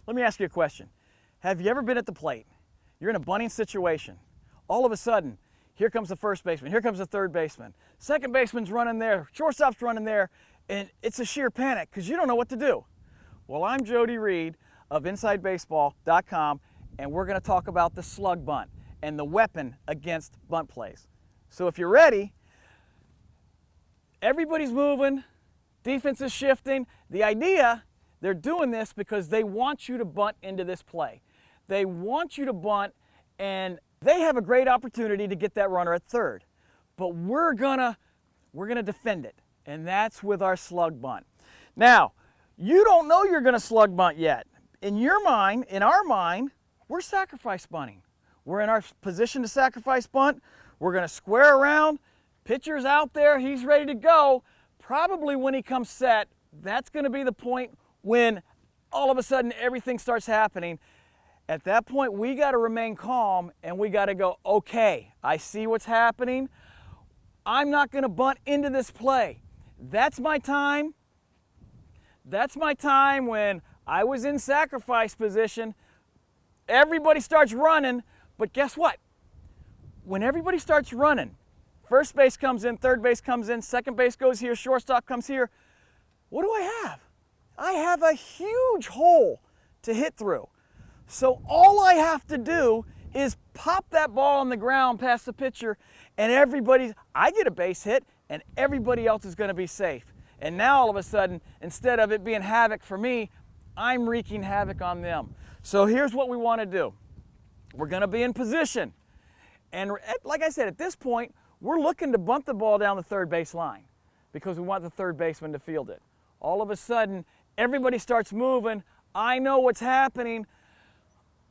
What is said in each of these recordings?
Let me ask you a question. Have you ever been at the plate? You're in a bunting situation. All of a sudden, here comes the first baseman, here comes the third baseman. Second baseman's running there, shortstop's running there, and it's a sheer panic because you don't know what to do. Well, I'm Jody Reed of InsideBaseball.com, and we're going to talk about the slug bunt and the weapon against bunt plays. So if you're ready, everybody's moving, defense is shifting. The idea, they're doing this because they want you to bunt into this play. They want you to bunt, and they have a great opportunity to get that runner at third. But we're gonna defend it, and that's with our slug bunt. Now, you don't know you're gonna slug bunt yet. In your mind, in our mind, we're sacrifice bunting. We're in our position to sacrifice bunt. We're gonna square around. Pitcher's out there, he's ready to go. Probably when he comes set, that's gonna be the point when all of a sudden everything starts happening. At that point, we got to remain calm and we got to go, okay, I see what's happening. I'm not going to bunt into this play. That's my time. That's my time when I was in sacrifice position. Everybody starts running, but guess what? When everybody starts running, first base comes in, third base comes in, second base goes here, shortstop comes here. What do I have? I have a huge hole to hit through. So all I have to do is pop that ball on the ground past the pitcher, and I get a base hit, and everybody else is going to be safe. And now all of a sudden, instead of it being havoc for me, I'm wreaking havoc on them. So here's what we want to do. We're going to be in position. And like I said, at this point, we're looking to bunt the ball down the third base line because we want the third baseman to field it. All of a sudden, everybody starts moving. I know what's happening.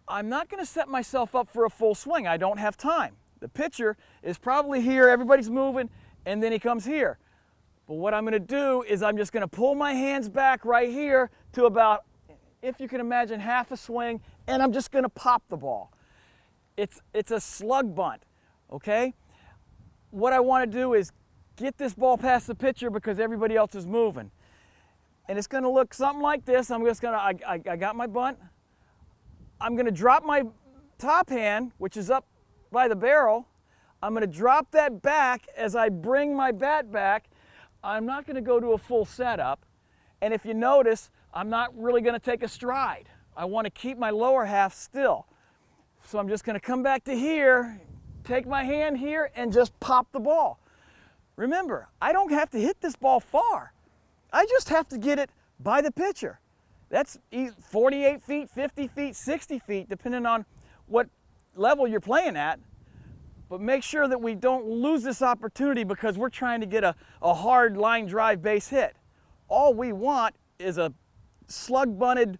I'm not going to set myself up for a full swing. I don't have time. The pitcher is probably here, everybody's moving, and then he comes here. But what I'm going to do is I'm just going to pull my hands back right here to about, if you can imagine, half a swing, and I'm just going to pop the ball. It's a slug bunt, okay? What I want to do is get this ball past the pitcher because everybody else is moving. And it's going to look something like this. I'm just going to, I got my bunt. I'm going to drop my top hand, which is up by the barrel. I'm going to drop that back as I bring my bat back. I'm not going to go to a full setup. And if you notice, I'm not really going to take a stride. I want to keep my lower half still. So I'm just going to come back to here, take my hand here, and just pop the ball. Remember, I don't have to hit this ball far. I just have to get it by the pitcher. That's 48 feet, 50 feet, 60 feet, depending on what level you're playing at. But make sure that we don't lose this opportunity because we're trying to get a hard line drive base hit. All we want is a slug bunted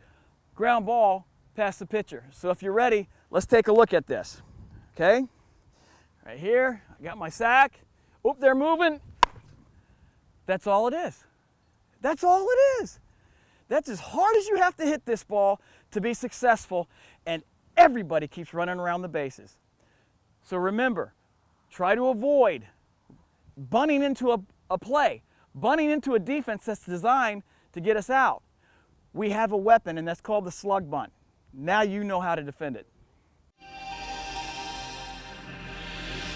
ground ball past the pitcher. So if you're ready, let's take a look at this. Okay? Right here, I got my sack. Oop, they're moving. That's all it is. That's all it is. That's as hard as you have to hit this ball to be successful, and everybody keeps running around the bases. So remember, try to avoid bunting into a play, bunting into a defense that's designed to get us out. We have a weapon, and that's called the slug bunt. Now you know how to defend it.